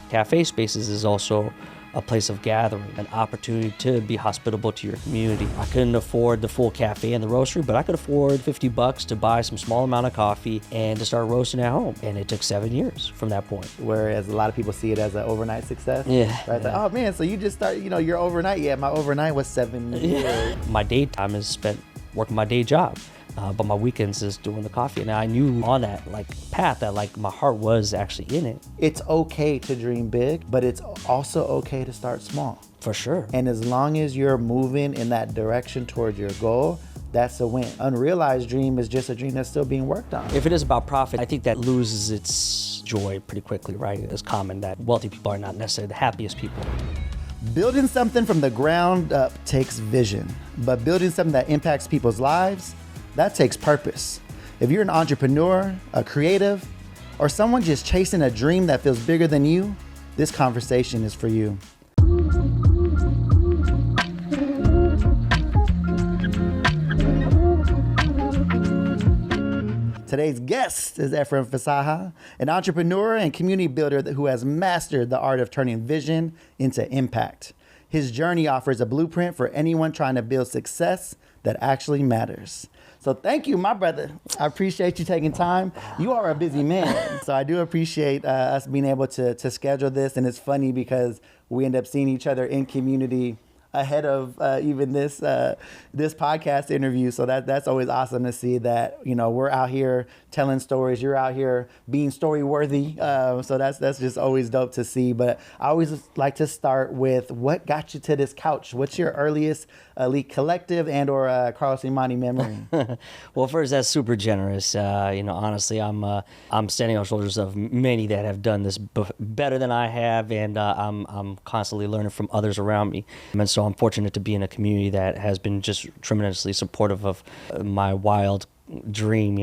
Cafe spaces is also a place of gathering, an opportunity to be hospitable to your community. I couldn't afford the full cafe and the roastery, but I could afford $50 to buy some small amount of coffee and to start roasting at home. And it took 7 years from that point. Whereas a lot of people see it as an overnight success. Yeah. Right? Yeah. Like, oh man, so you just start, your overnight. Yeah, my overnight was 7 years. My daytime is spent working my day job. But my weekends is doing the coffee. And I knew on that path that my heart was actually in it. It's okay to dream big, but it's also okay to start small. For sure. And as long as you're moving in that direction towards your goal, that's a win. Unrealized dream is just a dream that's still being worked on. If it is about profit, I think that loses its joy pretty quickly, right? It's common that wealthy people are not necessarily the happiest people. Building something from the ground up takes vision, but building something that impacts people's lives, that takes purpose. If you're an entrepreneur, a creative, or someone just chasing a dream that feels bigger than you, this conversation is for you. Today's guest is Efrem Fesaha, an entrepreneur and community builder who has mastered the art of turning vision into impact. His journey offers a blueprint for anyone trying to build success that actually matters. So thank you, my brother. I appreciate you taking time. You are a busy man, so I do appreciate us being able to schedule this. And it's funny because we end up seeing each other in community ahead of even this podcast interview. So that's always awesome to see that, we're out here telling stories. You're out here being story worthy. So that's just always dope to see. But I always like to start with what got you to this couch? What's your earliest Elite Collective and or Carlos Imani memory? Well, first, that's super generous. Honestly, I'm standing on the shoulders of many that have done this better than I have, and I'm constantly learning from others around me. And so I'm fortunate to be in a community that has been just tremendously supportive of my wild dream,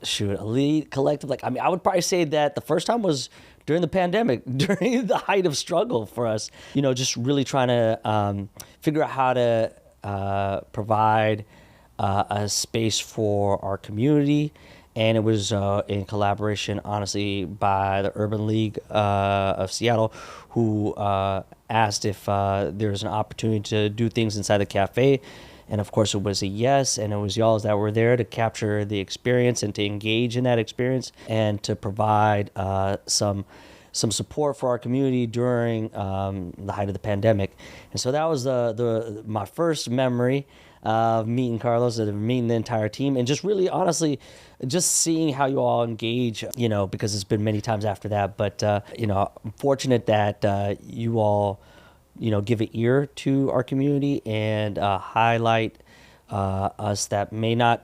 Shoot, Elite Collective, I would probably say that the first time was during the pandemic, during the height of struggle for us, just really trying to figure out how to provide a space for our community. And it was in collaboration, honestly, by the Urban League of Seattle, who asked if there's an opportunity to do things inside the cafe. And of course, it was a yes, and it was y'all that were there to capture the experience and to engage in that experience and to provide some support for our community during the height of the pandemic. And so that was my first memory of meeting Carlos and meeting the entire team, and just really, honestly, just seeing how you all engage, because it's been many times after that. But, I'm fortunate that you all, give an ear to our community and highlight us that may not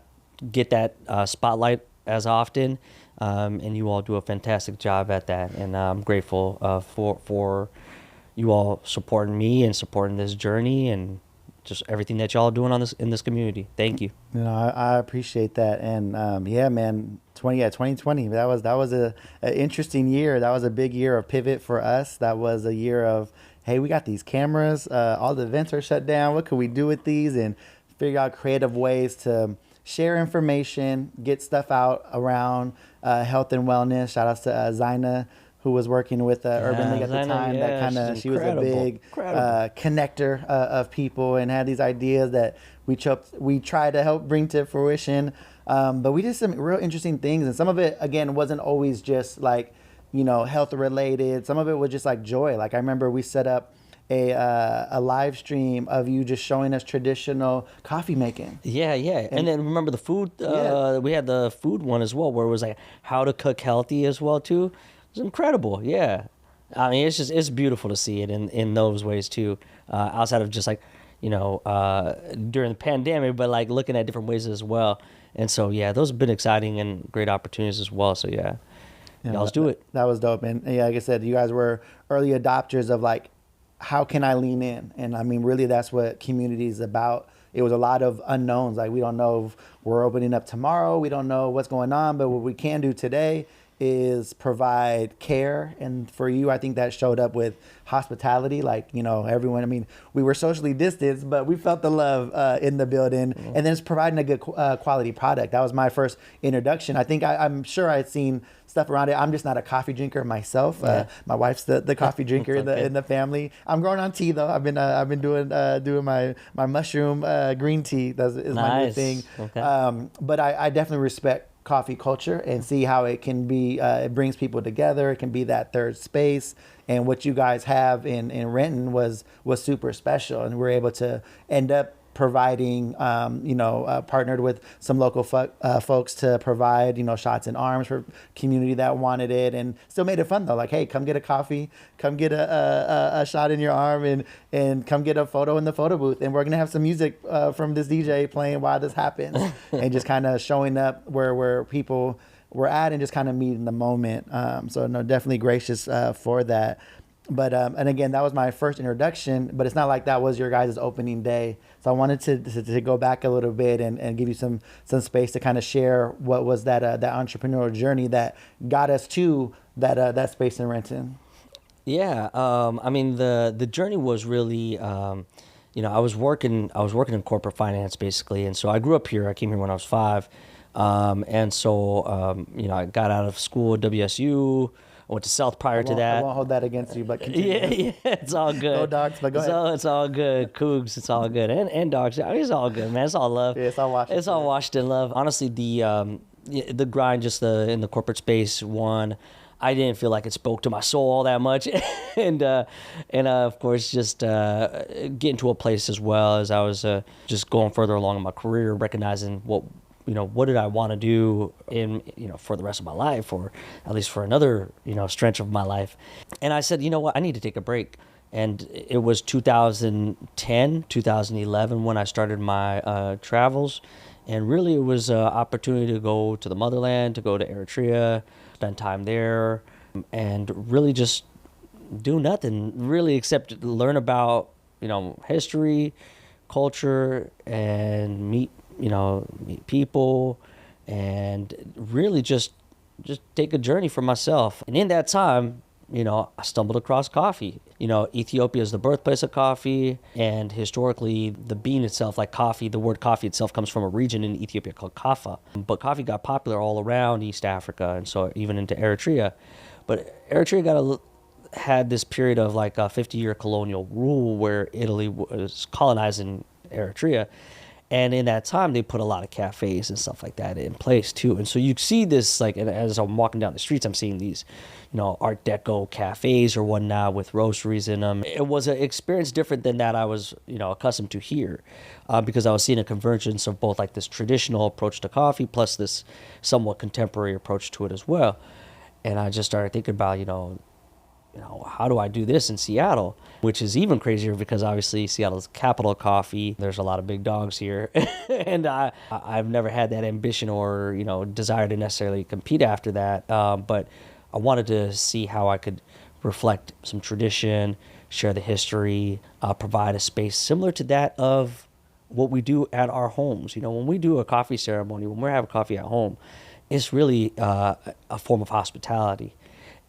get that spotlight as often. And you all do a fantastic job at that. And I'm grateful for you all supporting me and supporting this journey and just everything that y'all are doing in this community. Thank you. I appreciate that. And man, 2020, that was an interesting year. That was a big year of pivot for us. That was a year of, hey, we got these cameras, all the events are shut down. What can we do with these? And figure out creative ways to share information, get stuff out around health and wellness. Shout out to Zaina, who was working with Urban League at the time. She was a big connector of people and had these ideas that we tried to help bring to fruition. But we did some real interesting things, and some of it, again, wasn't always just health related. Some of it was just joy. I remember we set up a live stream of you just showing us traditional coffee making. Yeah. And then remember the food, we had the food one as well, where it was how to cook healthy as well too. It was incredible. Yeah. I mean, it's beautiful to see it in those ways too, outside of just during the pandemic, but looking at different ways as well. And so, yeah, those have been exciting and great opportunities as well. So yeah, let's do it. That was dope. And yeah, like I said, you guys were early adopters of how can I lean in? And I mean, really, that's what community is about. It was a lot of unknowns. We don't know if we're opening up tomorrow. We don't know what's going on. But what we can do today is provide care. And for you, I think that showed up with hospitality. Like, everyone, I mean, we were socially distanced, but we felt the love in the building. Mm-hmm. And then it's providing a good quality product. That was my first introduction. I think I'm sure I'd seen stuff around it. I'm just not a coffee drinker myself. Yeah. My wife's the coffee drinker in the family. I'm growing on tea though. I've been doing my mushroom green tea. That is my new thing. Okay. But I definitely respect coffee culture and see how it can be. It brings people together. It can be that third space. And what you guys have in Renton was super special, and we're able to end up providing, partnered with some local folks to provide, shots in arms for community that wanted it, and still made it fun though. Like, hey, come get a coffee, come get a shot in your arm, and come get a photo in the photo booth. And we're going to have some music from this DJ playing while this happens, and just kind of showing up where people were at and just kind of meeting the moment. So no, definitely gracious for that. But, and again, that was my first introduction, but it's not like that was your guys' opening day. So I wanted to go back a little bit and give you some space to kind of share what was that entrepreneurial journey that got us to that space in Renton. Yeah. I mean, the journey was really, I was working in corporate finance basically. And so I grew up here. I came here when I was 5. And so, I got out of school at WSU. I went to South prior to that. I won't hold that against you, but continue. Yeah, it's all good. No dogs, but go ahead. It's all good. Cougs, it's all good. And dogs, I mean, it's all good, man. It's all love. Yeah, it's all washed. It's all washed in love. Honestly, the grind just in the corporate space, I didn't feel like it spoke to my soul all that much. and of course, just getting to a place as well as I was just going further along in my career, recognizing what did I want to do for the rest of my life, or at least for another, stretch of my life. And I said, you know what, I need to take a break. And it was 2010, 2011 when I started my travels. And really it was an opportunity to go to the motherland, to go to Eritrea, spend time there, and really just do nothing, really except learn about, history, culture, and meet people, and really just take a journey for myself. And in that time, I stumbled across coffee. Ethiopia is the birthplace of coffee, and historically the bean itself, like coffee, the word coffee itself comes from a region in Ethiopia called Kaffa. But coffee got popular all around East Africa, and so even into Eritrea. But Eritrea had this period of like a 50-year colonial rule where Italy was colonizing Eritrea. And in that time, they put a lot of cafes and stuff like that in place too. And so you see this, like, as I'm walking down the streets, I'm seeing these, Art Deco cafes or whatnot with roasteries in them. It was an experience different than that I was, accustomed to here, because I was seeing a convergence of both like this traditional approach to coffee plus this somewhat contemporary approach to it as well. And I just started thinking about, how do I do this in Seattle? Which is even crazier because obviously Seattle's the capital of coffee. There's a lot of big dogs here. And I've never had that ambition or, desire to necessarily compete after that. But I wanted to see how I could reflect some tradition, share the history, provide a space similar to that of what we do at our homes. When we do a coffee ceremony, when we're having coffee at home, it's really a form of hospitality.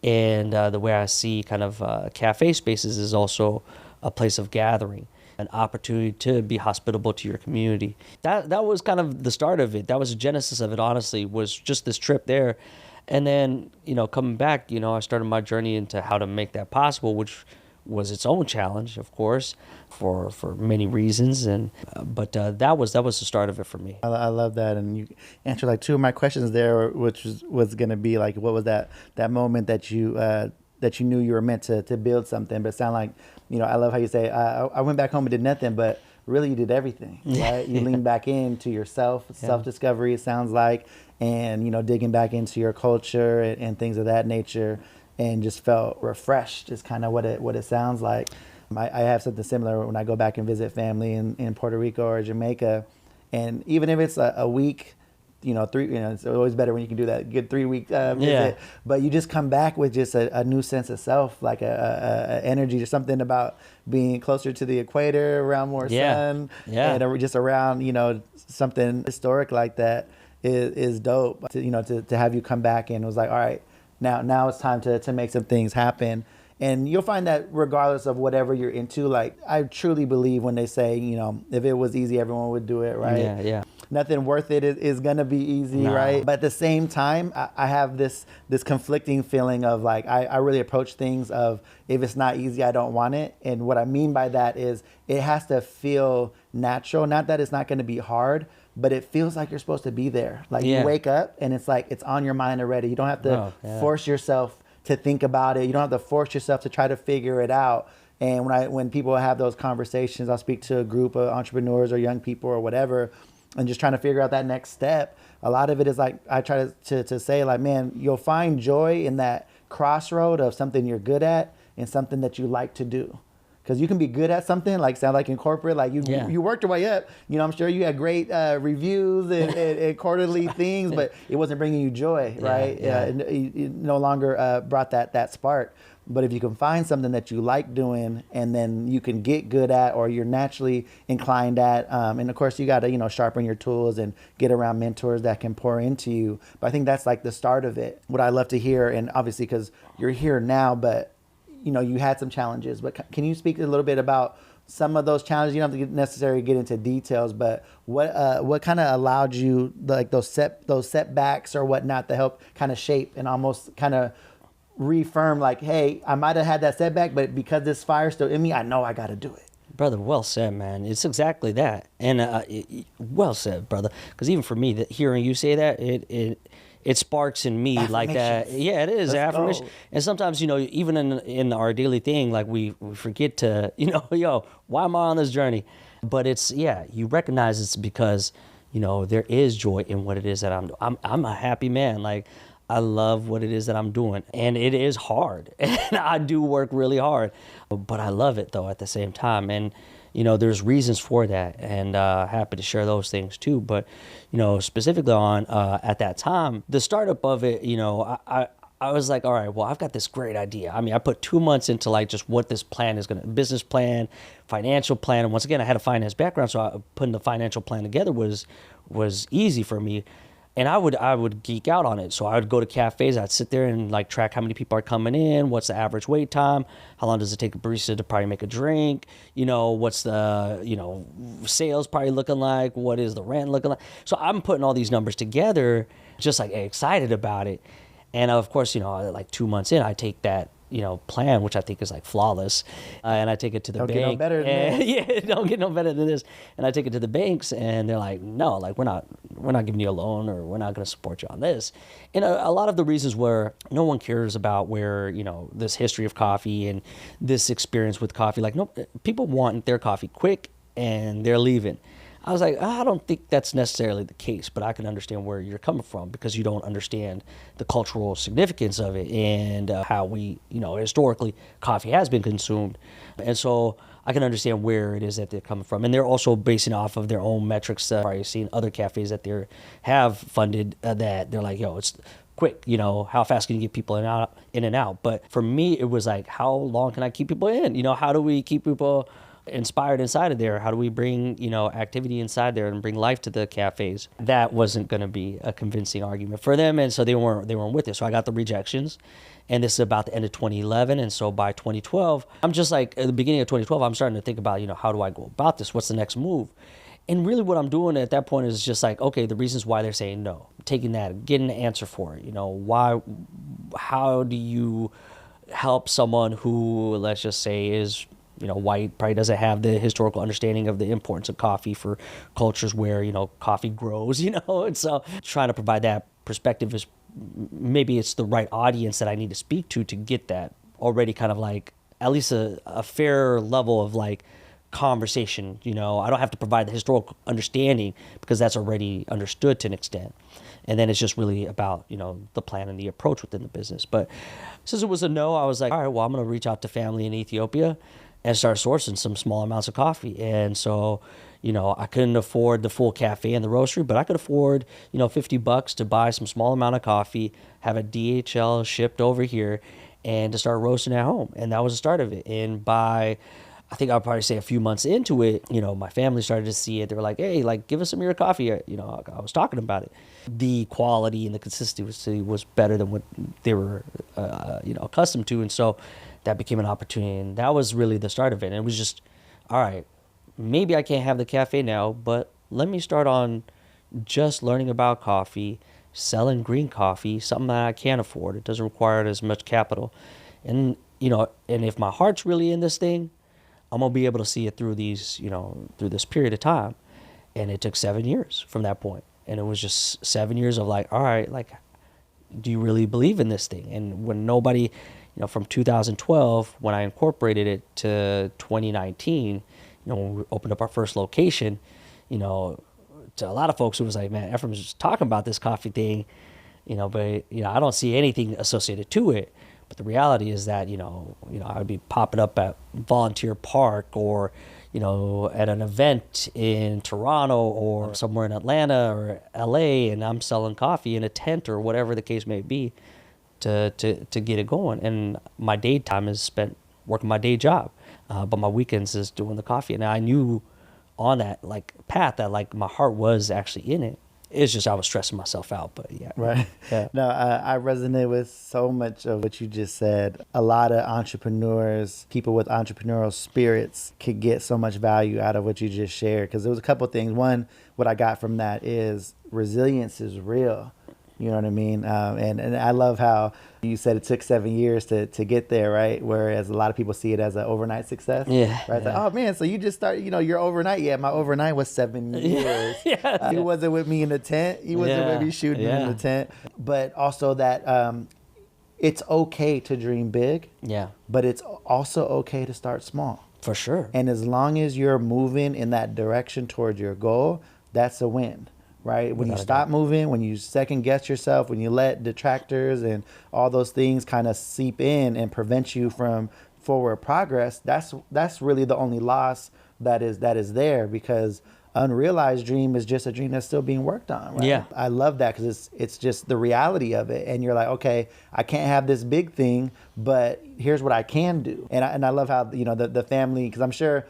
And the way I see kind of cafe spaces is also a place of gathering, an opportunity to be hospitable to your community. That was kind of the start of it. That was the genesis of it, honestly, was just this trip there. And then, coming back, I started my journey into how to make that possible, which was its own challenge, of course, for many reasons. But that was the start of it for me. I love that, and you answered like two of my questions there, which was going to be like, what was that moment that you knew you were meant to build something? But it sounded like, I love how you say, I went back home and did nothing, but really you did everything, right? You leaned back into yourself, self-discovery, it sounds like, and digging back into your culture and things of that nature. And just felt refreshed is kind of what it sounds like. I have something similar when I go back and visit family in Puerto Rico or Jamaica. And even if it's a week, 3, it's always better when you can do that good 3-week visit. Yeah. But you just come back with just a new sense of self, like a energy, just something about being closer to the equator, around more sun, and just around, something historic like that is dope. To have you come back and it was like, all right, now it's time to make some things happen. And you'll find that regardless of whatever you're into, like I truly believe when they say, if it was easy, everyone would do it, right? Yeah. Nothing worth it is gonna be easy, No. right? But at the same time, I have this conflicting feeling of like I really approach things of if it's not easy, I don't want it. And what I mean by that is it has to feel natural. Not that it's not gonna be hard, but it feels like you're supposed to be there. Like you wake up and it's like it's on your mind already. You don't have to force yourself to think about it. You don't have to force yourself to try to figure it out. And when people have those conversations, I'll speak to a group of entrepreneurs or young people or whatever, and just trying to figure out that next step. A lot of it is like I try to say like, man, you'll find joy in that crossroad of something you're good at and something that you like to do. Because you can be good at something, like sound like in corporate, like you worked your way up. I'm sure you had great reviews and quarterly things, but it wasn't bringing you joy, right? It no longer brought that spark. But if you can find something that you like doing and then you can get good at or you're naturally inclined at, and of course you got to, sharpen your tools and get around mentors that can pour into you. But I think that's like the start of it. What I love to hear, and obviously because you're here now, but you had some challenges, but can you speak a little bit about some of those challenges? You don't have to necessarily get into details, but what kind of allowed you like those setbacks or whatnot to help kind of shape and almost kind of reaffirm like, hey, I might have had that setback, but because this fire's still in me, I know I got to do it. Brother, well said, man. It's exactly that. And well said, brother. Because even for me, hearing you say that, it sparks in me like that. Yeah, it is affirmation. And sometimes, even in our daily thing, like we forget to, yo, why am I on this journey? But it's, you recognize it's because, there is joy in what it is that I'm doing. I'm a happy man. Like, I love what it is that I'm doing. And it is hard. And I do work really hard. But I love it, though, at the same time. And, there's reasons for that. And happy to share those things, too. But, specifically on at that time, the startup of it, I was like, all right, well, I've got this great idea. I mean, I put 2 months into like just what this plan is business plan, financial plan. And once again, I had a finance background. So putting the financial plan together was easy for me. And I would geek out on it. So I would go to cafes. I'd sit there and like track how many people are coming in. What's the average wait time? How long does it take a barista to probably make a drink? What's the, sales probably looking like? What is the rent looking like? So I'm putting all these numbers together, just like excited about it. And of course, like 2 months in, I take that, plan, which I think is like flawless. And I take it to the bank. Don't get no better than this. Yeah, don't get no better than this. And I take it to the banks and they're like, no, like we're not giving you a loan or we're not going to support you on this. And a lot of the reasons were no one cares about where, this history of coffee and this experience with coffee. Like, no, people want their coffee quick and they're leaving. I was like, I don't think that's necessarily the case, but I can understand where you're coming from because you don't understand the cultural significance of it and how we, historically coffee has been consumed. And so I can understand where it is that they're coming from. And they're also basing off of their own metrics. I've seen other cafes that they have funded that they're like, yo, it's quick, how fast can you get people in and out? But for me, it was like, how long can I keep people in? How do we keep people inspired inside of there? How do we bring, activity inside there and bring life to the cafes? That wasn't going to be a convincing argument for them. And so they weren't with it. So I got the rejections. And this is about the end of 2011. And so by 2012, I'm just like at the beginning of 2012, I'm starting to think about, how do I go about this? What's the next move? And really what I'm doing at that point is just like, okay, the reasons why they're saying no, taking that, getting an answer for it. How do you help someone who, let's just say, is white, probably doesn't have the historical understanding of the importance of coffee for cultures where, coffee grows, and so trying to provide that perspective is maybe it's the right audience that I need to speak to get that already kind of like at least a fair level of like conversation. I don't have to provide the historical understanding because that's already understood to an extent. And then it's just really about, the plan and the approach within the business. But since it was a no, I was like, all right, well, I'm going to reach out to family in Ethiopia and start sourcing some small amounts of coffee. And so, I couldn't afford the full cafe and the roastery, but I could afford, $50 to buy some small amount of coffee, have a DHL shipped over here, and to start roasting at home. And that was the start of it. And by I think I'll probably say a few months into it, my family started to see it. They were like, hey, like, give us some of your coffee. I was talking about it. The quality and the consistency was better than what they were, accustomed to. And so that became an opportunity. And that was really the start of it. And it was just, all right, maybe I can't have the cafe now, but let me start on just learning about coffee, selling green coffee, something that I can afford. It doesn't require as much capital. And, and if my heart's really in this thing, I'm going to be able to see it through through this period of time. And it took 7 years from that point. And it was just 7 years of like, all right, like, do you really believe in this thing? And when nobody, from 2012, when I incorporated it to 2019, when we opened up our first location, to a lot of folks who was like, man, Efrem's just talking about this coffee thing, but, I don't see anything associated to it. But the reality is that, I would be popping up at Volunteer Park or, at an event in Toronto or somewhere in Atlanta or LA, and I'm selling coffee in a tent or whatever the case may be to get it going. And my daytime is spent working my day job, but my weekends is doing the coffee. And I knew on that like path that like my heart was actually in it. It's just I was stressing myself out, but yeah. Right. Yeah. No, I resonate with so much of what you just said. A lot of entrepreneurs, people with entrepreneurial spirits, could get so much value out of what you just shared. Because there was a couple of things. One, what I got from that is resilience is real. You know what I mean? And I love how you said it took 7 years to get there, right? Whereas a lot of people see it as an overnight success. Yeah. Right? It's like, oh man, so you just started, you're overnight. Yeah, my overnight was 7 years. He wasn't with me in the tent. He wasn't with me shooting in the tent. But also that it's okay to dream big. Yeah. But it's also okay to start small. For sure. And as long as you're moving in that direction towards your goal, that's a win. Right? When you stop moving, when you second guess yourself, when you let detractors and all those things kind of seep in and prevent you from forward progress, that's really the only loss that is there, because unrealized dream is just a dream that's still being worked on. Right? Yeah. I love that because it's just the reality of it. And you're like, okay, I can't have this big thing, but here's what I can do. And I love how, the family, because I'm sure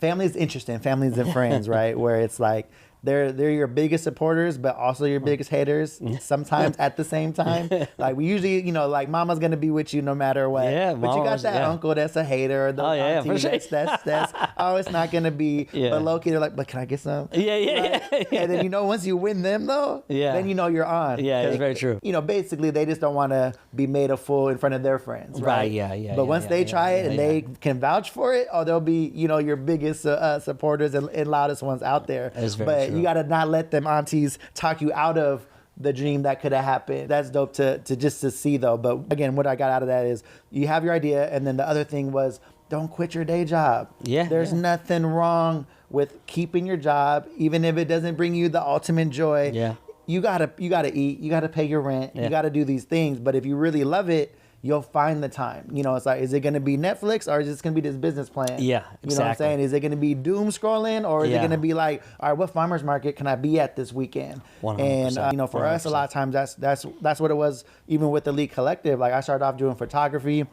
family is interesting, families and friends, right? Where it's like, they're your biggest supporters, but also your biggest haters sometimes at the same time. Like we usually, like mama's going to be with you no matter what. Yeah, but you got that uncle that's a hater. Or the auntie for sure. that's it's not going to be. Yeah. But low key, they're like, but can I get some? Yeah. And then, once you win them though, then you're on. Yeah, it's very true. Basically they just don't want to be made a fool in front of their friends. Right, yeah. But once they try it and they can vouch for it, they'll be, your biggest supporters and loudest ones out there. That's very true. You got to not let them aunties talk you out of the dream that could have happened. That's dope to see though. But again, what I got out of that is you have your idea. And then the other thing was, don't quit your day job. Yeah. There's nothing wrong with keeping your job, even if it doesn't bring you the ultimate joy. Yeah. You gotta eat, you gotta pay your rent, you gotta do these things. But if you really love it, you'll find the time. It's like, is it going to be Netflix or is this going to be this business plan? Yeah, exactly. You know what I'm saying? Is it going to be doom scrolling or is it going to be like, all right, what farmer's market can I be at this weekend? 100%. And, for 100%. Us, a lot of times that's what it was, even with the Elite Collective. Like I started off doing photography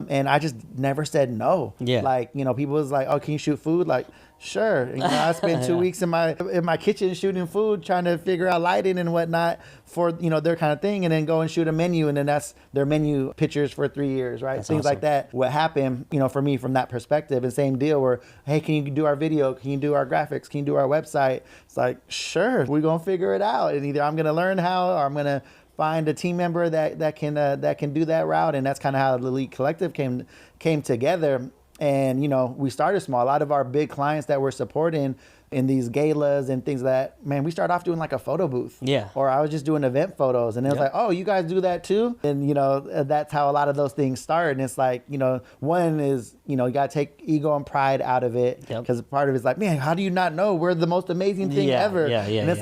and I just never said no. Yeah. Like, people was like, oh, can you shoot food? Like, sure. I spent 2 weeks in my kitchen shooting food, trying to figure out lighting and whatnot for, their kind of thing, and then go and shoot a menu, and then that's their menu pictures for 3 years, right? That's things awesome. Like that. What happened, for me from that perspective, and same deal where, hey, can you do our video? Can you do our graphics? Can you do our website? It's like, sure, we're going to figure it out. And either I'm going to learn how or I'm going to find a team member that can do that route. And that's kind of how the Elite Collective came together. And, we started small. A lot of our big clients that we're supporting in these galas and things we started off doing like a photo booth. Yeah. Or I was just doing event photos. And it was like, oh, you guys do that too? And, that's how a lot of those things start. And it's like, one is, you got to take ego and pride out of it. Because part of it's like, man, how do you not know? We're the most amazing thing ever. And it's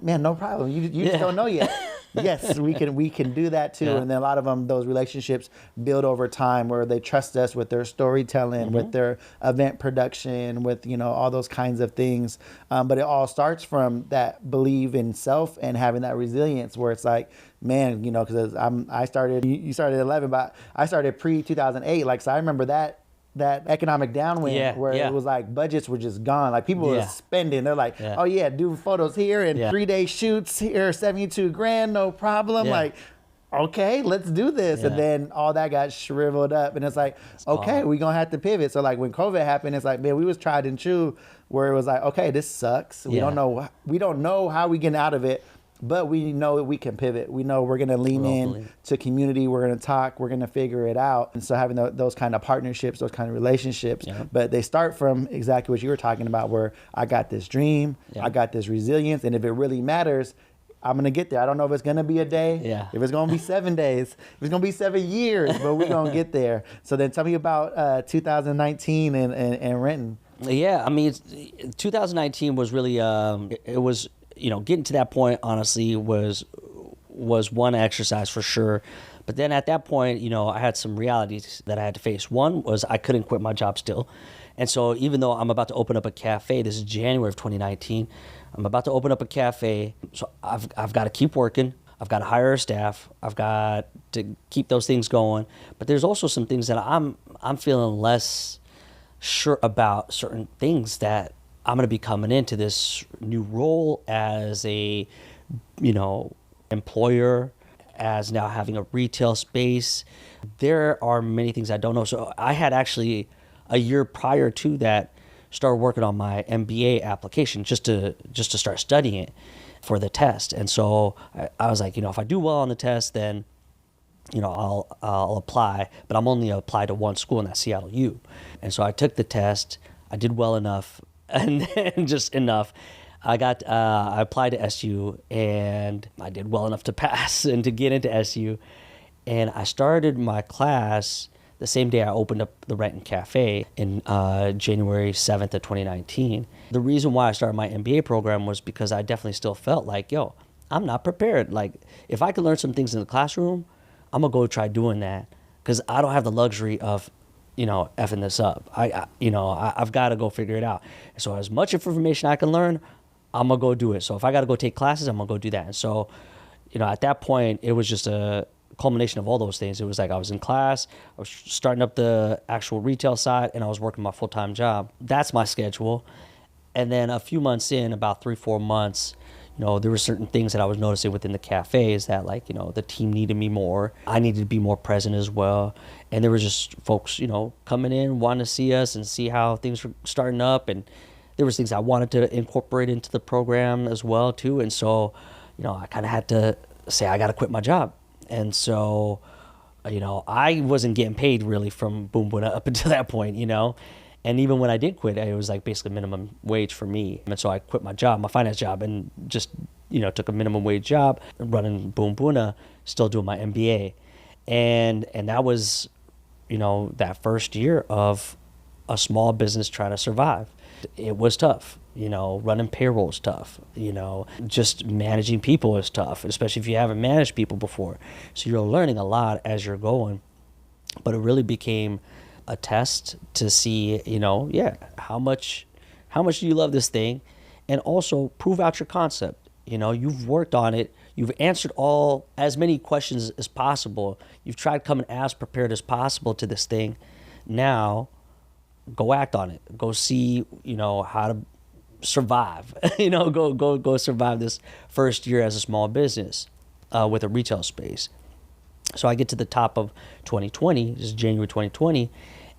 man, no problem. You just don't know yet. Yes, we can do that too. And then a lot of them, those relationships build over time where they trust us with their storytelling, with their event production, with, all those kinds of things. But it all starts from that belief in self and having that resilience where it's like, man, because I started, you started at 11, but I started pre-2008. Like, so I remember that that economic downwind Yeah, where yeah. it was like budgets were just gone. Like people were Yeah. spending. They're like, Yeah. oh yeah, do photos here and Yeah. 3-day shoots here, 72 grand, no problem. Yeah. Like, okay, let's do this. And Yeah. then all that got shriveled up. And it's like, okay, gone. we're going to have to pivot. So like when COVID happened, it's like, man, we was tried and true where it was like, okay, this sucks. We Yeah. don't know how we get out of it, but we know that we can pivot. We know we're going to lean in to community. We're going to talk. We're going to figure it out. And so having those kind of partnerships, those kind of relationships, Yeah. but they start from exactly what you were talking about, where I got this dream, Yeah. I got this resilience. And if it really matters, I'm going to get there. I don't know if it's going to be a day, Yeah. if it's going to be 7 days, if it's going to be 7 years, but we're going to get there. So then tell me about 2019 and Renton. Yeah, I mean, 2019 was really, it was, getting to that point, honestly, was one exercise for sure. But then at that point, I had some realities that I had to face. One was I couldn't quit my job still. And so even though I'm about to open up a cafe, this is January of 2019, I'm about to open up a cafe. So I've got to keep working. I've got to hire a staff. I've got to keep those things going. But there's also some things that I'm feeling less sure about, certain things that I'm going to be coming into this new role as a, employer, as now having a retail space. There are many things I don't know. So I had actually a year prior to that started working on my MBA application just to start studying it for the test. And so I was like, if I do well on the test, then I'll apply, but I'm only apply to one school, and that's Seattle U. And so I took the test. I did well enough, and then just enough. I applied to SU, and I did well enough to pass and to get into SU. And I started my class the same day I opened up the Renton Cafe in January 7th of 2019. The reason why I started my MBA program was because I definitely still felt like, I'm not prepared. Like, if I could learn some things in the classroom, I'm going to go try doing that, because I don't have the luxury of, effing this up. I've got to go figure it out. So as much information I can learn, I'm going to go do it. So if I got to go take classes, I'm going to go do that. And so, at that point, it was just a culmination of all those things. It was like I was in class, I was starting up the actual retail side, and I was working my full-time job. That's my schedule. And then a few months in, about 3-4 months, there were certain things that I was noticing within the cafes that, like, the team needed me more. I needed to be more present as well. And there were just folks, coming in, wanting to see us and see how things were starting up. And there was things I wanted to incorporate into the program as well, too. And so, I kind of had to say, I got to quit my job. And so, I wasn't getting paid really from Boon Boona up until that point, And even when I did quit, it was like basically minimum wage for me. And so I quit my job, my finance job, and just, took a minimum wage job running Boon Boona, still doing my MBA. And that was, that first year of a small business trying to survive. It was tough. Running payroll is tough. Just managing people is tough, especially if you haven't managed people before. So you're learning a lot as you're going. But it really became a test to see, how much do you love this thing, and also prove out your concept. You've worked on it. You've answered as many questions as possible. You've tried coming as prepared as possible to this thing. Now, go act on it. Go see, how to survive. Go survive this first year as a small business with a retail space. So I get to the top of 2020, this is January 2020,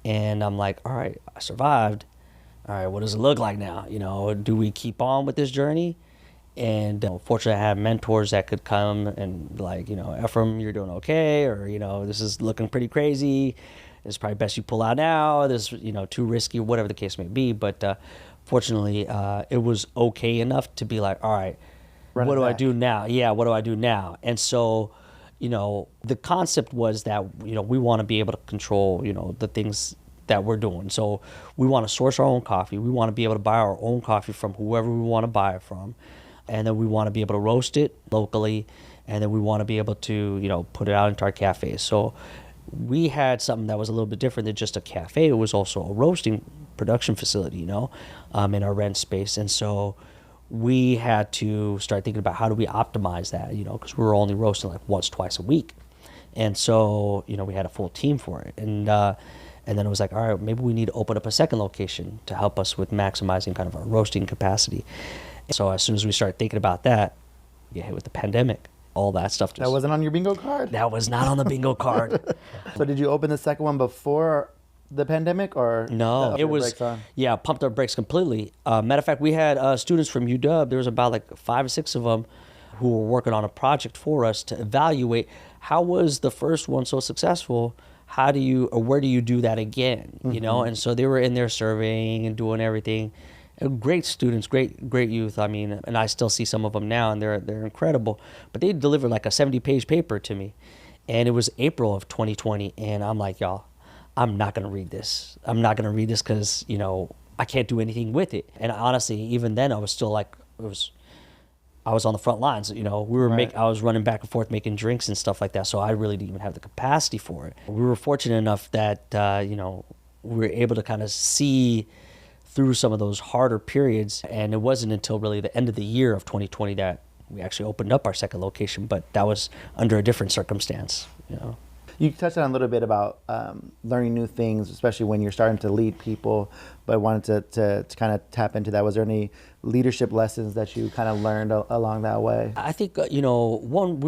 and I'm like, all right, I survived. All right, what does it look like now? Do we keep on with this journey? And fortunately, I had mentors that could come and be like, Efrem, you're doing okay, or, this is looking pretty crazy. It's probably best you pull out now. This, too risky, whatever the case may be. But fortunately, it was okay enough to be like, all right, what do I do now? Yeah, what do I do now? And so, the concept was that, we want to be able to control, the things that we're doing. So we want to source our own coffee. We want to be able to buy our own coffee from whoever we want to buy it from. And then we want to be able to roast it locally. And then we want to be able to, put it out into our cafes. So we had something that was a little bit different than just a cafe. It was also a roasting production facility, in our rent space. And so we had to start thinking about how do we optimize that, because we were only roasting like once, twice a week. And so, we had a full team for it. And And then it was like, all right, maybe we need to open up a second location to help us with maximizing kind of our roasting capacity. So as soon as we started thinking about that, we get hit with the pandemic. All that stuff just... That wasn't on your bingo card? That was not on the bingo card. So did you open the second one before the pandemic, or... No, it was... Yeah, pumped our brakes completely. Matter of fact, we had students from UW. There was about like 5 or 6 of them who were working on a project for us to evaluate how was the first one so successful. How do you, or where do you do that again? You know, and so they were in there surveying and doing everything. Great students, great youth. I mean, and I still see some of them now, and they're incredible. But they delivered like a 70-page paper to me, and it was April of 2020, and I'm like, y'all, I'm not gonna read this. I'm not gonna read this because I can't do anything with it. And honestly, even then, I was still like, I was on the front lines. We were I was running back and forth making drinks and stuff like that. So I really didn't even have the capacity for it. We were fortunate enough that we were able to kind of see through some of those harder periods. And it wasn't until really the end of the year of 2020 that we actually opened up our second location, but that was under a different circumstance. You touched on a little bit about learning new things, especially when you're starting to lead people, but I wanted to kind of tap into that. Was there any leadership lessons that you kind of learned along that way? I think, one,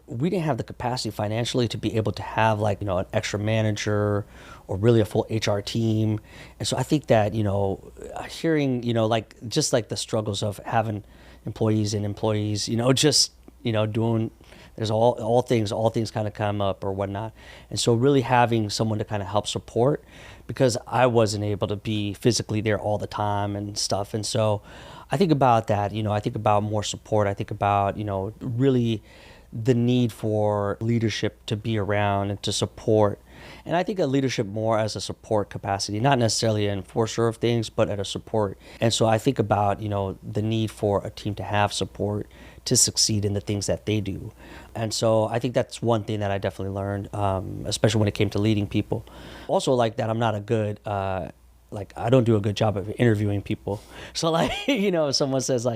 we didn't have the capacity financially to be able to have an extra manager or really a full HR team. And so I think that, hearing, just like the struggles of having employees, doing, there's all things kind of come up or whatnot. And so really having someone to kind of help support, because I wasn't able to be physically there all the time and stuff. And so I think about that, I think about more support. I think about, really the need for leadership to be around and to support. And I think of leadership more as a support capacity, not necessarily an enforcer of things, but at a support. And so I think about, the need for a team to have support to succeed in the things that they do. And so I think that's one thing that I definitely learned, especially when it came to leading people. Also like that I'm not a good, I don't do a good job of interviewing people. So if someone says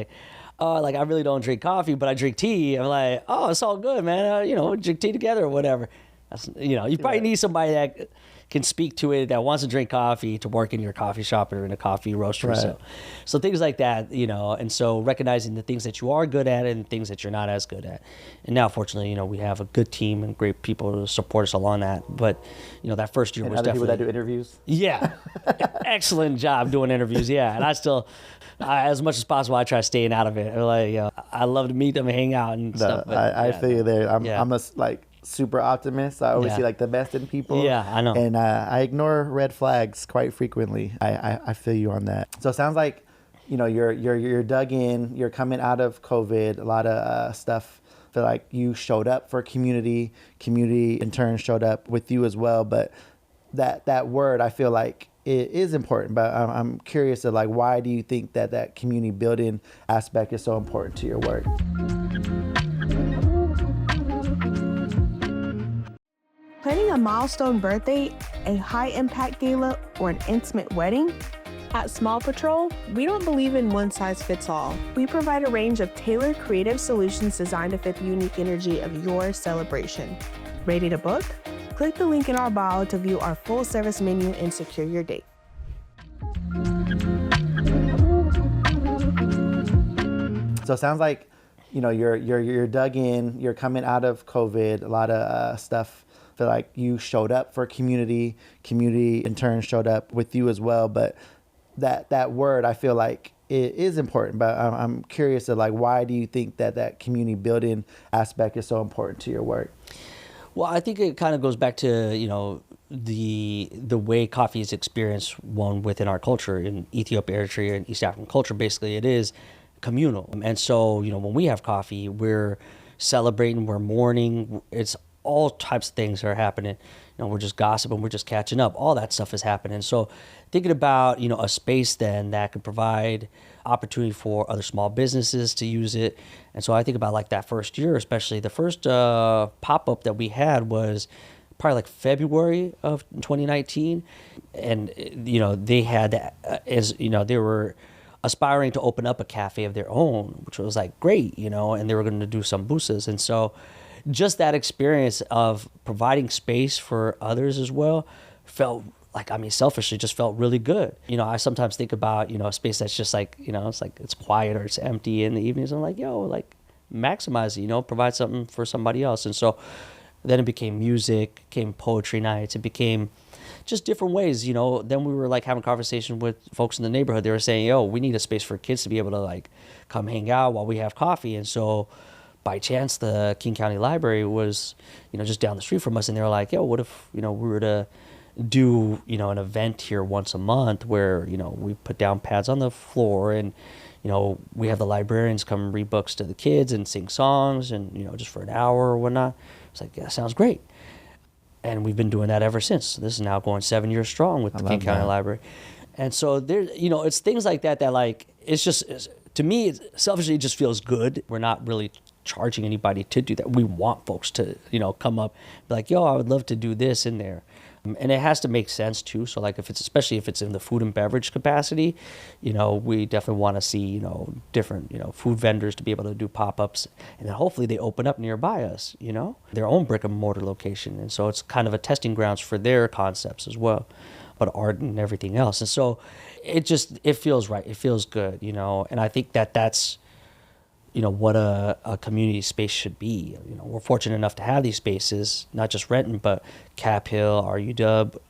oh, I really don't drink coffee, but I drink tea. I'm like, oh, it's all good, man. Drink tea together or whatever. That's, you probably need somebody that can speak to it, that wants to drink coffee, to work in your coffee shop or in a coffee roaster. Right. So things like that, and so recognizing the things that you are good at and things that you're not as good at. And now, fortunately, we have a good team and great people to support us along that. But, that first year and was other definitely... people that do interviews? Yeah. Excellent job doing interviews, yeah. And I still... as much as possible, I try staying out of it. I love to meet them and hang out and stuff. But, I feel you there. I'm a super optimist. I always see the best in people. Yeah, I know. And I ignore red flags quite frequently. I feel you on that. So it sounds like, you're dug in. You're coming out of COVID. A lot of stuff. I feel like you showed up for community. Community in turn showed up with you as well. But that word, I feel like it is important. But I'm curious of why do you think that community building aspect is so important to your work? Planning a milestone birthday, a high-impact gala, or an intimate wedding? At Small Patrol, we don't believe in one-size-fits-all. We provide a range of tailored creative solutions designed to fit the unique energy of your celebration. Ready to book? Click the link in our bio to view our full-service menu and secure your date. So it sounds like, you're dug in. You're coming out of COVID. A lot of stuff. I feel like you showed up for community. Community in turn showed up with you as well. But that word, I feel like it is important. But I'm curious of why do you think that community building aspect is so important to your work? Well, I think it kind of goes back to, the way coffee is experienced within our culture in Ethiopia, Eritrea, and East African culture. Basically, it is communal. And so, when we have coffee, we're celebrating, we're mourning. It's all types of things that are happening. We're just gossiping, we're just catching up. All that stuff is happening. So thinking about, a space then that could provide opportunity for other small businesses to use it. And so I think about that first year, especially the first pop-up that we had was probably February of 2019. And, they had, they were aspiring to open up a cafe of their own, which was great, and they were going to do some boosas. And so just that experience of providing space for others as well felt like, I mean, selfishly just felt really good. You know, I sometimes think about, you know, a space that's just like, you know, it's like it's quiet or it's empty in the evenings. I'm like, yo, like maximize it, you know, provide something for somebody else. And so then it became music, became poetry nights, it became just different ways, you know. Then we were like having conversation with folks in the neighborhood. They were saying, yo, we need a space for kids to be able to like come hang out while we have coffee. And so by chance, the King County Library was, you know, just down the street from us. And they were like, yo, what if, you know, we were to do, you know, an event here once a month where, you know, we put down pads on the floor and, you know, we have the librarians come read books to the kids and sing songs and, you know, just for an hour or whatnot. It's like, yeah, sounds great. And we've been doing that ever since. This is now going 7 years strong with the King County Library. And so there, you know, it's things like that like, it's just, to me, selfishly, it just feels good. We're not really charging anybody to do that. We want folks to, you know, come up, be like, yo, I would love to do this in there. And it has to make sense too. So like if it's, especially if it's in the food and beverage capacity, you know, we definitely want to see, you know, different, you know, food vendors to be able to do pop-ups, and then hopefully they open up nearby us, you know, their own brick and mortar location. And so it's kind of a testing grounds for their concepts as well, but art and everything else. And so it feels right. It feels good, you know, and I think that's, you know, what a community space should be. You know, we're fortunate enough to have these spaces, not just Renton, but Cap Hill, RU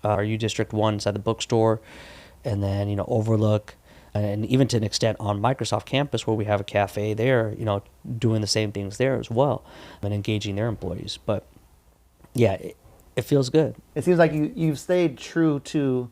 RU District 1 inside the bookstore, and then, you know, Overlook, and even to an extent on Microsoft campus where we have a cafe there, you know, doing the same things there as well and engaging their employees. But yeah, it feels good. It seems like you've stayed true to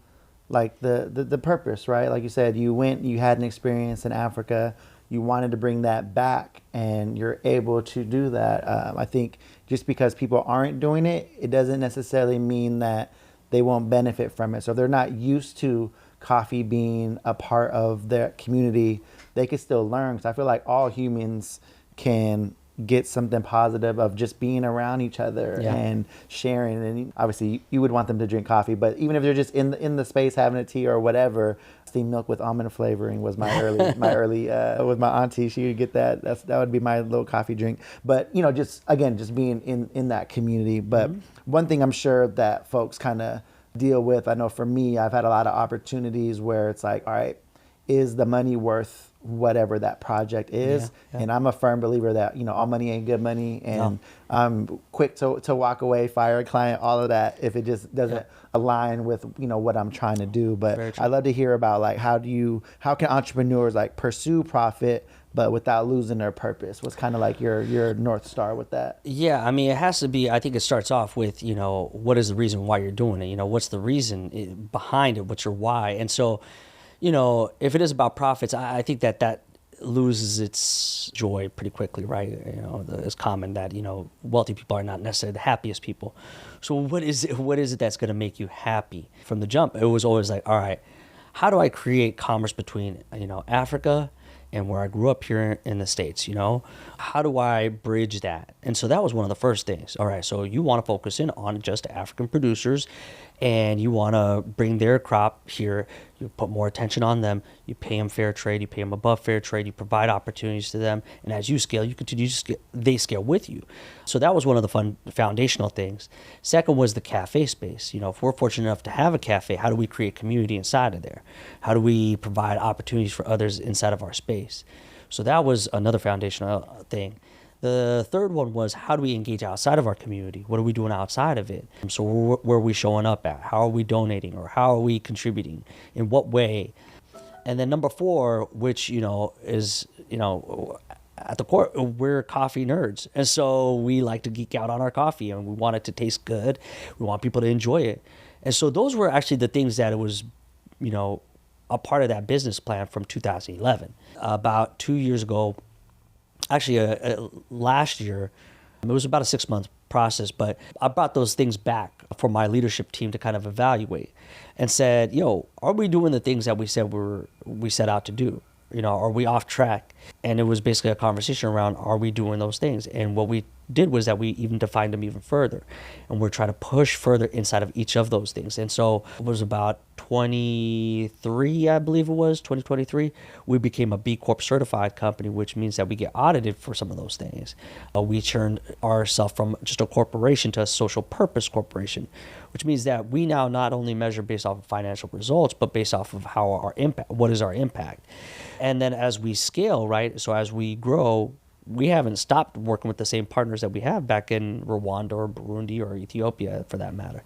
like the purpose, right? Like you said, you had an experience in Africa. You wanted to bring that back, and you're able to do that. I think just because people aren't doing it, it doesn't necessarily mean that they won't benefit from it. So if they're not used to coffee being a part of their community, they can still learn. Because I feel like all humans can get something positive of just being around each other and sharing. And obviously you would want them to drink coffee, but even if they're just in the space having a tea or whatever, steamed milk with almond flavoring was my early with my auntie. She would get that. That would be my little coffee drink. But you know, just being in that community. But one thing I'm sure that folks kind of deal with, I know for me, I've had a lot of opportunities where it's like, all right, is the money worth whatever that project is? And I'm a firm believer that, you know, all money ain't good money, and I'm quick to walk away, fire a client, all of that, if it just doesn't align with, you know, what I'm trying to do. But I'd love to hear about like how can entrepreneurs like pursue profit but without losing their purpose? What's kind of like your North Star with that? Yeah, I mean, it has to be, I think it starts off with, you know, what is the reason why you're doing it? You know, what's the reason behind it? What's your why? And so, you know, if it is about profits, I think that loses its joy pretty quickly, right? You know, it's common that, you know, wealthy people are not necessarily the happiest people. So what is it that's going to make you happy? From the jump, it was always like, all right, how do I create commerce between, you know, Africa and where I grew up here in the States, you know? How do I bridge that? And so that was one of the first things. All right, so you want to focus in on just African producers, and you want to bring their crop here. You put more attention on them. You pay them fair trade. You pay them above fair trade. You provide opportunities to them. And as you scale, you continue to scale. They scale with you. So that was one of the fun foundational things. Second was the cafe space. You know, if we're fortunate enough to have a cafe, how do we create community inside of there? How do we provide opportunities for others inside of our space? So that was another foundational thing. The third one was, how do we engage outside of our community? What are we doing outside of it? So where are we showing up at? How are we donating, or how are we contributing? In what way? And then number 4, which, you know, is, you know, at the core, we're coffee nerds. And so we like to geek out on our coffee, and we want it to taste good. We want people to enjoy it. And so those were actually the things that it was, you know, a part of that business plan from 2011. About 2 years ago, actually last year, it was about a 6-month process, but I brought those things back for my leadership team to kind of evaluate, and said, yo, are we doing the things that we said we set out to do? You know, are we off track? And it was basically a conversation around, are we doing those things? And what we did was that we even defined them even further, and we're trying to push further inside of each of those things. And so it was about 23, I believe it was 2023, we became a B Corp certified company, which means that we get audited for some of those things. We turned ourselves from just a corporation to a social purpose corporation, which means that we now not only measure based off of financial results, but based off of how our impact, what is our impact. And then as we scale, right, so as we grow, we haven't stopped working with the same partners that we have back in Rwanda or Burundi or Ethiopia, for that matter.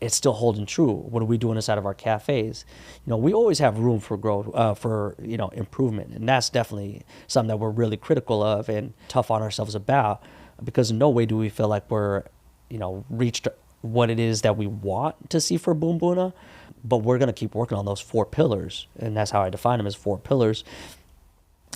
It's still holding true. What are we doing inside of our cafes? We always have room for growth, for improvement, and that's definitely something that we're really critical of and tough on ourselves about, because in no way do we feel like we're, reached what it is that we want to see for Boon Boona, but we're gonna keep working on those 4 pillars, and that's how I define them, as 4 pillars.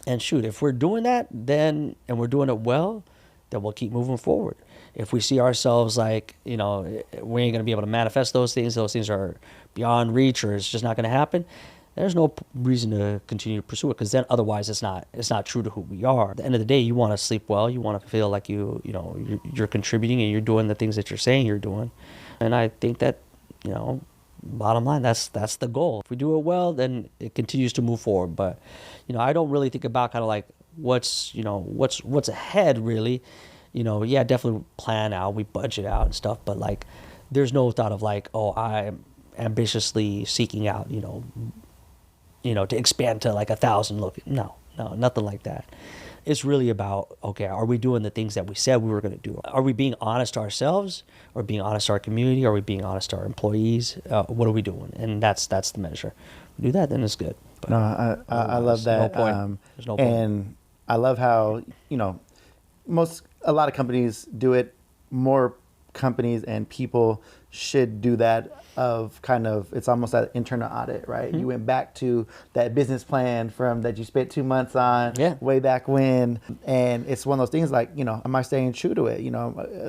And shoot, if we're doing that, and we're doing it well, then we'll keep moving forward. If we see ourselves like, we ain't going to be able to manifest those things are beyond reach, or it's just not going to happen, there's no reason to continue to pursue it, because then otherwise it's not true to who we are. At the end of the day, you want to sleep well, you want to feel like you're contributing and you're doing the things that you're saying you're doing. And I think that, bottom line, that's the goal. If we do it well, then it continues to move forward. But I don't really think about kind of like what's ahead, really. Definitely plan out, we budget out and stuff, but like there's no thought of like, oh, I'm ambitiously seeking out to expand to like 1,000 no, nothing like that. It's really about, okay, are we doing the things that we said we were going to do? Are we being honest to ourselves, or being honest to our community? Are we being honest to our employees? What are we doing? And that's the measure. If we do that, then it's good. But no, I love that. No point. There's no point. And I love how, a lot of companies do it. More companies and people should do that, of kind of, it's almost that internal audit, right? Mm-hmm. You went back to that business plan from that you spent 2 months on way back when, and it's one of those things like, am I staying true to it,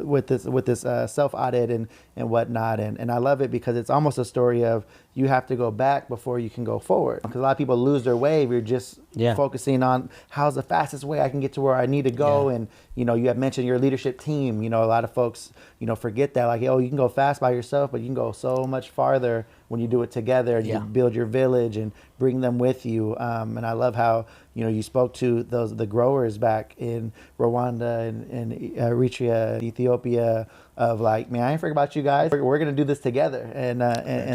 with this self audit and whatnot, and I love it because it's almost a story of you have to go back before you can go forward, because a lot of people lose their way if you're just focusing on how's the fastest way I can get to where I need to go. And you have mentioned your leadership team. A lot of folks forget that, like, you can go fast by yourself, but you can go so much farther when you do it together, and you build your village and bring them with you. And I love how you spoke to the growers back in Rwanda and Eritrea, Ethiopia, of like, man, I ain't forget about you guys. We're gonna do this together and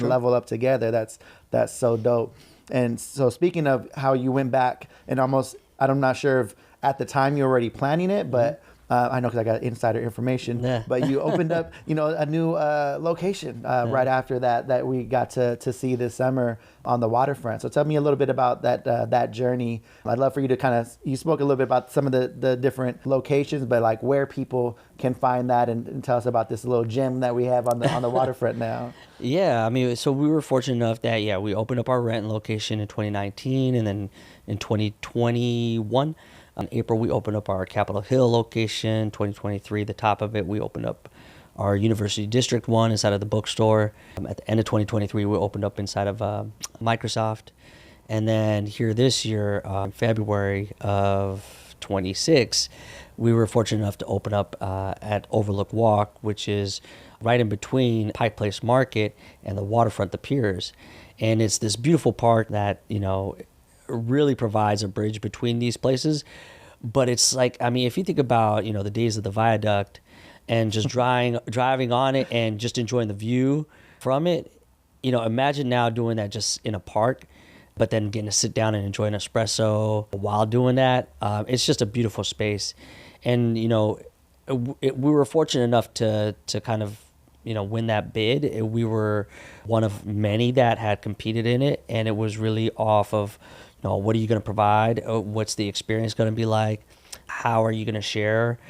level up together. That's so dope. And so speaking of how you went back and almost, I'm not sure if at the time you were already planning it, but I know because I got insider information, but you opened up, a new location right after that we got to see this summer on the waterfront. So tell me a little bit about that journey. I'd love for you to you spoke a little bit about some of the different locations, but like where people can find that, and tell us about this little gem that we have on the waterfront now. Yeah, I mean, so we were fortunate enough that, we opened up our Renton location in 2019, and then in 2021, in April, we opened up our Capitol Hill location. 2023, the top of it, we opened up our University District one inside of the bookstore. At the end of 2023, we opened up inside of Microsoft. And then here this year, February of 26, we were fortunate enough to open up at Overlook Walk, which is right in between Pike Place Market and the waterfront, the piers. And it's this beautiful park that, really provides a bridge between these places. But it's like, I mean, if you think about, the days of the viaduct and just driving on it and just enjoying the view from it, imagine now doing that just in a park, but then getting to sit down and enjoy an espresso while doing that. It's just a beautiful space. And, we were fortunate enough to kind of, win that bid. We were one of many that had competed in it, and it was really off of, what are you going to provide? What's the experience going to be like? How are you going to share?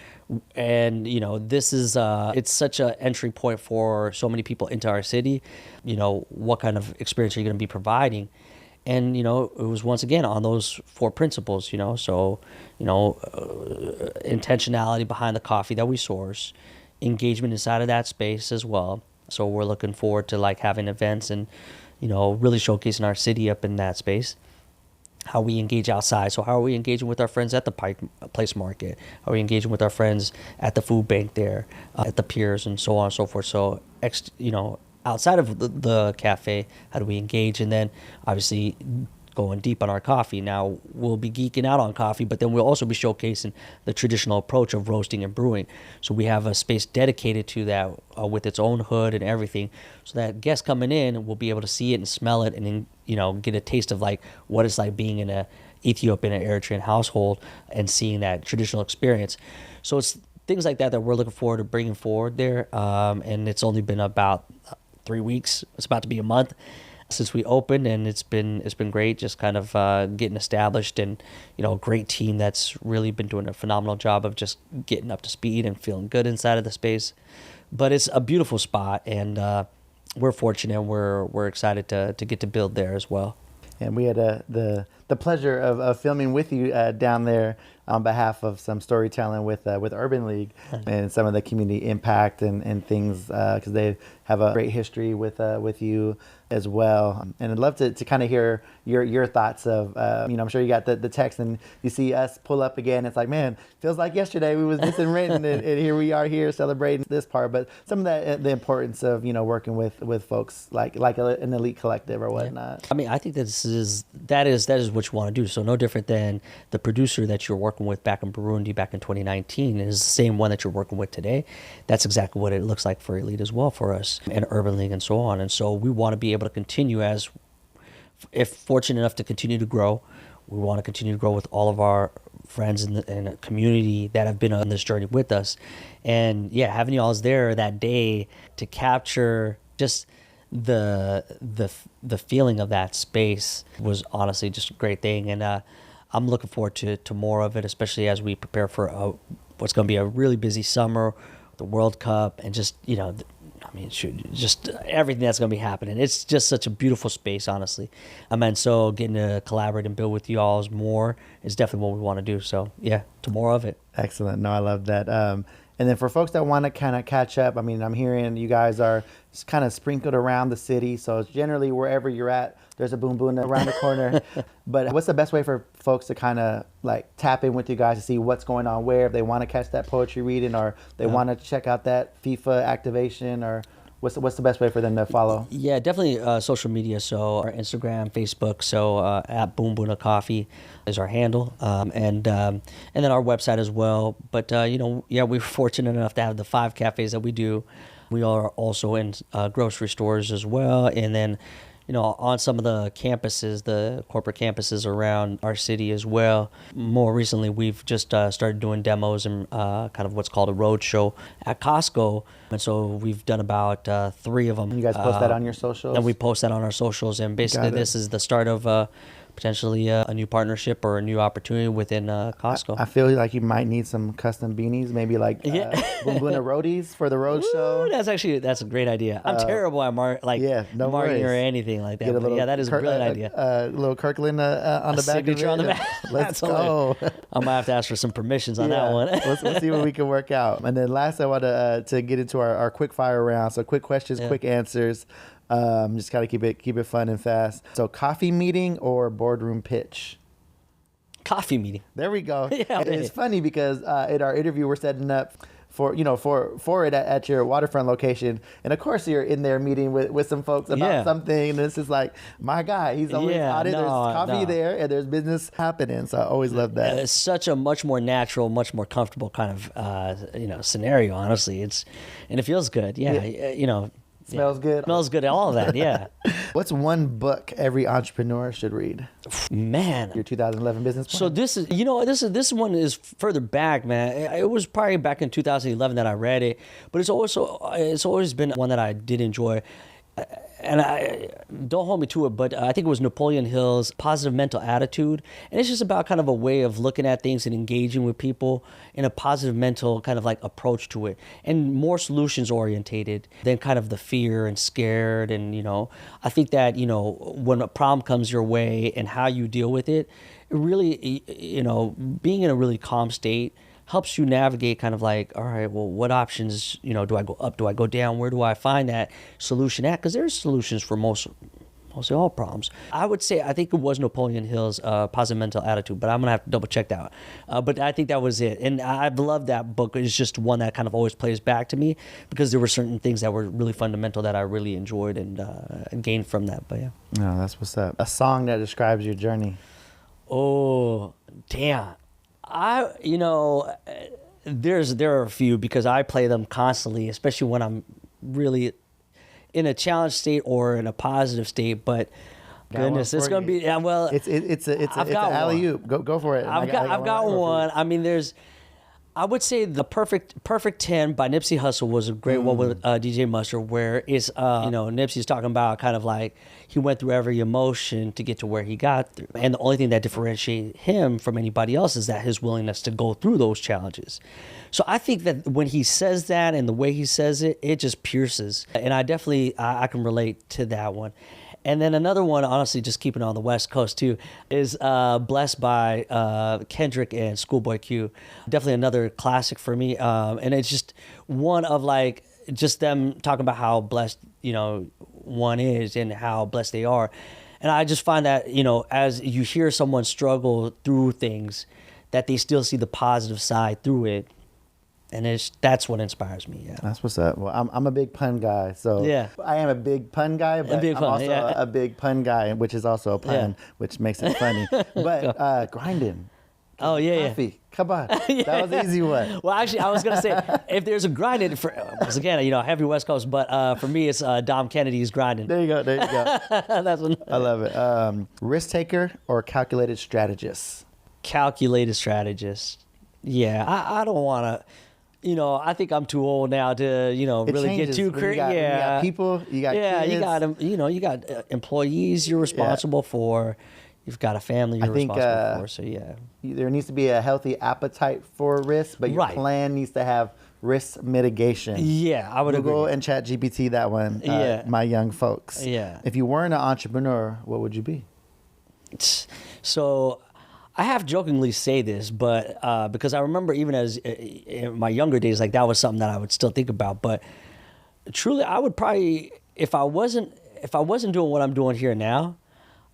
And, this is, it's such an entry point for so many people into our city. What kind of experience are you going to be providing? And, it was once again on those 4 principles, so, intentionality behind the coffee that we source, engagement inside of that space as well. So we're looking forward to like having events and, really showcasing our city up in that space. how we engage outside. So how are we engaging with our friends at the Pike Place Market? How are we engaging with our friends at the food bank there, at the piers, and so on and so forth? So, outside of the cafe, how do we engage? And then, obviously, going deep on our coffee. Now, we'll be geeking out on coffee, but then we'll also be showcasing the traditional approach of roasting and brewing. So we have a space dedicated to that with its own hood and everything, so that guests coming in will be able to see it and smell it, and then, get a taste of like what it's like being in a Ethiopian and Eritrean household and seeing that traditional experience. So it's things like that we're looking forward to bringing forward there. And it's only been about 3 weeks. It's about to be a month since we opened, and it's been great, just kind of getting established, and a great team that's really been doing a phenomenal job of just getting up to speed and feeling good inside of the space. But it's a beautiful spot, and we're fortunate. We're excited to get to build there as well. And we had the pleasure of filming with you down there on behalf of some storytelling with Urban League and some of the community impact and things, because they have a great history with you as well. And I'd love to kind of hear your thoughts of, I'm sure you got the text and you see us pull up again. It's like, man, feels like yesterday we was missing Renton and here we are here celebrating this part. But some of the importance of, working with folks like an elite collective or whatnot. Yeah. I mean, I think that is what you want to do. So no different than the producer that you're working with back in Burundi back in 2019 is the same one that you're working with today. That's exactly what it looks like for Elite as well for us, and Urban League and so on. And so we want to be able to continue, as if fortunate enough to continue to grow. We want to continue to grow with all of our friends in the community that have been on this journey with us. And yeah, having y'all there that day to capture just the feeling of that space was honestly just a great thing. And I'm looking forward to more of it, especially as we prepare for what's going to be a really busy summer, the World Cup, and just, just everything that's going to be happening. It's just such a beautiful space, honestly. So getting to collaborate and build with you all more is definitely what we want to do. So yeah, to more of it. Excellent. No, I love that. And then for folks that want to kind of catch up, I'm hearing you guys are kind of sprinkled around the city. So it's generally wherever you're at, there's a Boon Boona around the corner. But what's the best way for folks to kind of like tap in with you guys to see what's going on where, if they want to catch that poetry reading or they want to check out that FIFA activation, or what's the best way for them to follow? Yeah, definitely social media. So our Instagram, Facebook. So at Boon Boona Coffee is our handle, and then our website as well. But we're fortunate enough to have the 5 cafes that we do. We are also in grocery stores as well, and then on some of the campuses, the corporate campuses around our city as well. More recently, we've just started doing demos and kind of what's called a road show at Costco. And so we've done about 3 of them. You guys post that on your socials? And we post that on our socials. And basically, this is the start of potentially a new partnership or a new opportunity within Costco. I feel like you might need some custom beanies, maybe like Boon Boona roadies for the road show. That's a great idea. I'm terrible at marketing or anything like that. That is a brilliant idea. A little Kirkland on the back. Signature on the back. Let's go. I might have to ask for some permissions on that one. Let's see what we can work out. And then last, I want to get into our quick fire round. So quick questions, quick answers. Just kind of keep it fun and fast. So coffee meeting or boardroom pitch? Coffee meeting. There we go. Yeah, it's funny because in our interview we're setting up for it at your waterfront location, and of course you're in there meeting with some folks about something, and this is like my guy. He's always out there. There's coffee there, and there's business happening. So I always love that. It's such a much more natural, much more comfortable kind of scenario. Honestly, and it feels good. Smells good. Smells good. All of that. Yeah. What's one book every entrepreneur should read? Man, your 2011 business plan? So this one is further back, man. It was probably back in 2011 that I read it, but it's always been one that I did enjoy. And I don't hold me to it, but I think it was Napoleon Hill's Positive Mental Attitude. And it's just about kind of a way of looking at things and engaging with people in a positive mental kind of like approach to it, and more solutions orientated than kind of the fear and scared. And, I think that, when a problem comes your way and how you deal with it, really, being in a really calm state helps you navigate kind of like, all right, well, what options, do I go up? Do I go down? Where do I find that solution at? Because there's solutions for most mostly all problems. I would say, I think it was Napoleon Hill's Positive Mental Attitude, but I'm going to have to double check that. But I think that was it. And I've loved that book. It's just one that kind of always plays back to me because there were certain things that were really fundamental that I really enjoyed and gained from that. But yeah. No, that's what's up. A song that describes your journey. Oh, damn. There are a few because I play them constantly, especially when I'm really in a challenged state or in a positive state. But goodness, it's gonna be well. It's an alley oop. Go for it. I've got one. I mean, I would say the Perfect 10 by Nipsey Hussle was a great one with DJ Mustard, where it's Nipsey's talking about kind of like he went through every emotion to get to where he got through, and the only thing that differentiates him from anybody else is that his willingness to go through those challenges. So I think that when he says that and the way he says it, it just pierces, and I definitely I can relate to that one. And then another one, honestly, just keeping on the West Coast too, is Blessed by Kendrick and Schoolboy Q. Definitely another classic for me. And it's just one of like, just them talking about how blessed, one is and how blessed they are. And I just find that, as you hear someone struggle through things, that they still see the positive side through it. And that's what inspires me. Yeah, that's what's up. Well, I'm a big pun guy, so yeah. I am a big pun guy, but I'm also a big pun guy, which is also a pun, which makes it funny. But grinding. Oh yeah, coffee. Yeah. Come on, that was an easy one. Well, actually, I was gonna say if there's a grinding, because again, heavy West Coast, but for me, it's Dom Kennedy's grinding. There you go. That's one. I love it. Risk taker or calculated strategist? Calculated strategist. Yeah, I don't want to. I think I'm too old now to, really get too crazy. You got people, you got kids. You got employees you're responsible for. You've got a family you're responsible for. So yeah, there needs to be a healthy appetite for risk, but your plan needs to have risk mitigation. Yeah, I would Google agree. and ChatGPT that one. My young folks. Yeah. If you weren't an entrepreneur, what would you be? So, I half jokingly say this, but because I remember even as in my younger days, like that was something that I would still think about. But truly, I would probably, if I wasn't doing what I'm doing here now,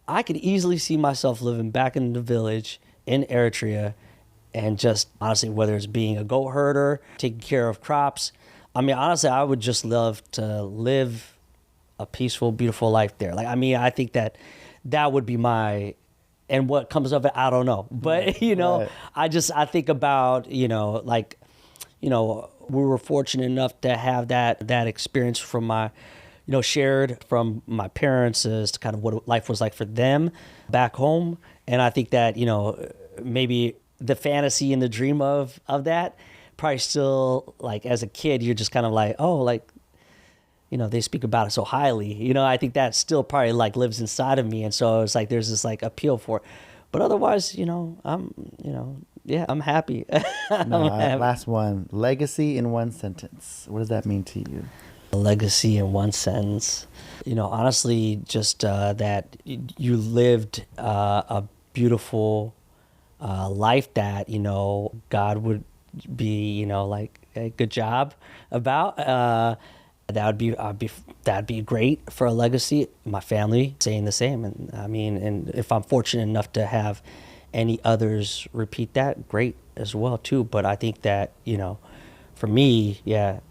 I could easily see myself living back in the village in Eritrea, and just honestly, whether it's being a goat herder, taking care of crops. I mean, honestly, I would just love to live a peaceful, beautiful life there. Like, I mean, I think that would be my. And what comes of it, I don't know. But, Right. I think about, we were fortunate enough to have that experience from my, shared from my parents as to kind of what life was like for them back home. And I think that, maybe the fantasy and the dream of that probably still, like, as a kid, you're just kind of like, oh, like, they speak about it so highly. I think that still probably like lives inside of me. And so it's like there's this like appeal for it. But otherwise, I'm happy. Last one. Legacy in one sentence. What does that mean to you? A legacy in one sentence. Honestly, just that you lived a beautiful life that, God would be, like a good job about. That'd be great for a legacy. My family saying the same, and I mean, and if I'm fortunate enough to have any others repeat that, great as well too. But I think that for me,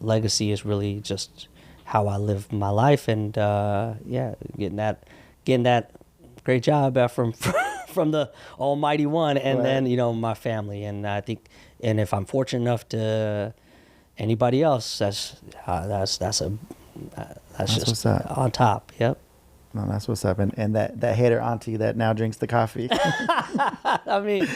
legacy is really just how I live my life, and getting that great job from the Almighty One, and then my family, and I think, and if I'm fortunate enough to. Anybody else? That's just what's up. On top. Yep. No, that's what's up. And that hater auntie that now drinks the coffee. I mean,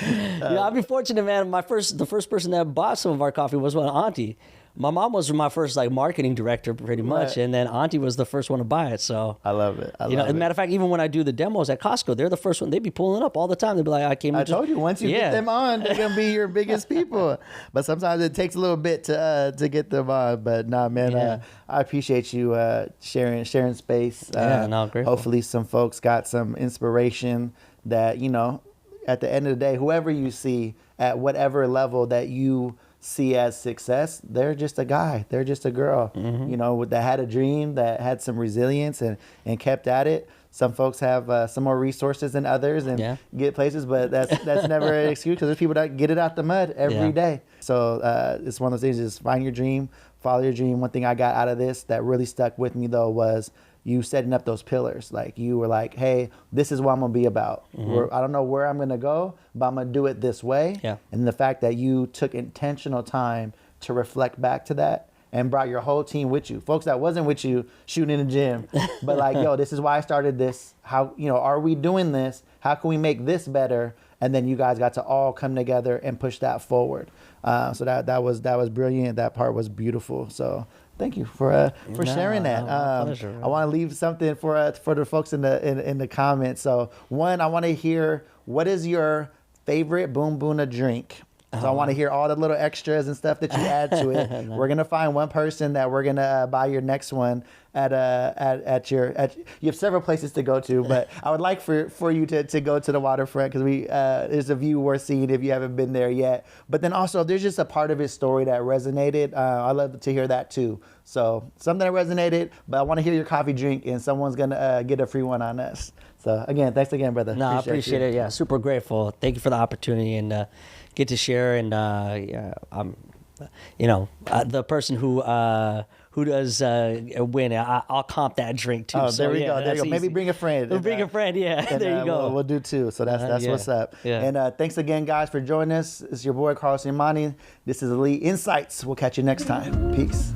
I'd be fortunate, man. The first person that bought some of our coffee was my auntie. My mom was my first like marketing director, pretty much, and then auntie was the first one to buy it. So I love it. As a matter of fact, even when I do the demos at Costco, they're the first one. They'd be pulling up all the time. They'd be like, I told you, once you get them on, they're gonna be your biggest people. But sometimes it takes a little bit to get them on. But nah, man, I appreciate you sharing space. Grateful. Hopefully, some folks got some inspiration that at the end of the day, whoever you see at whatever level that you see as success, they're just a guy, they're just a girl, that had a dream, that had some resilience and kept at it. Some folks have some more resources than others and get places, but that's never an excuse because there's people that get it out the mud every day. So it's one of those things, is find your dream, follow your dream. One thing I got out of this that really stuck with me though was you setting up those pillars. Like you were like, hey, this is what I'm gonna be about. I don't know where I'm gonna go, but I'm gonna do it this way. And the fact that you took intentional time to reflect back to that and brought your whole team with you, folks that wasn't with you shooting in the gym, but like, yo, this is why I started this. How, are we doing this? How can we make this better? And then you guys got to all come together and push that forward. So that was brilliant. That part was beautiful. So thank you for sharing that. Pleasure, I want to leave something for the folks in the comments. So one, I want to hear, what is your favorite Boon Boona drink? So I want to hear all the little extras and stuff that you add to it. We're gonna find one person that we're gonna buy your next one at your. You have several places to go to, but I would like for you to go to the waterfront because there's a view worth seeing if you haven't been there yet. But then also there's just a part of his story that resonated. I love to hear that too. So something that resonated, but I want to hear your coffee drink, and someone's gonna get a free one on us. So again, thanks again, brother. No, I appreciate it. Yeah, super grateful. Thank you for the opportunity and get to share. And I'm, the person who does win, I'll comp that drink too. Oh, so, there we go. There you go. Maybe bring a friend. Bring a friend. Yeah, and, there you go. We'll do two. So that's what's up. Yeah. And thanks again, guys, for joining us. It's your boy Carlos Imani. This is Elite Insights. We'll catch you next time. Peace.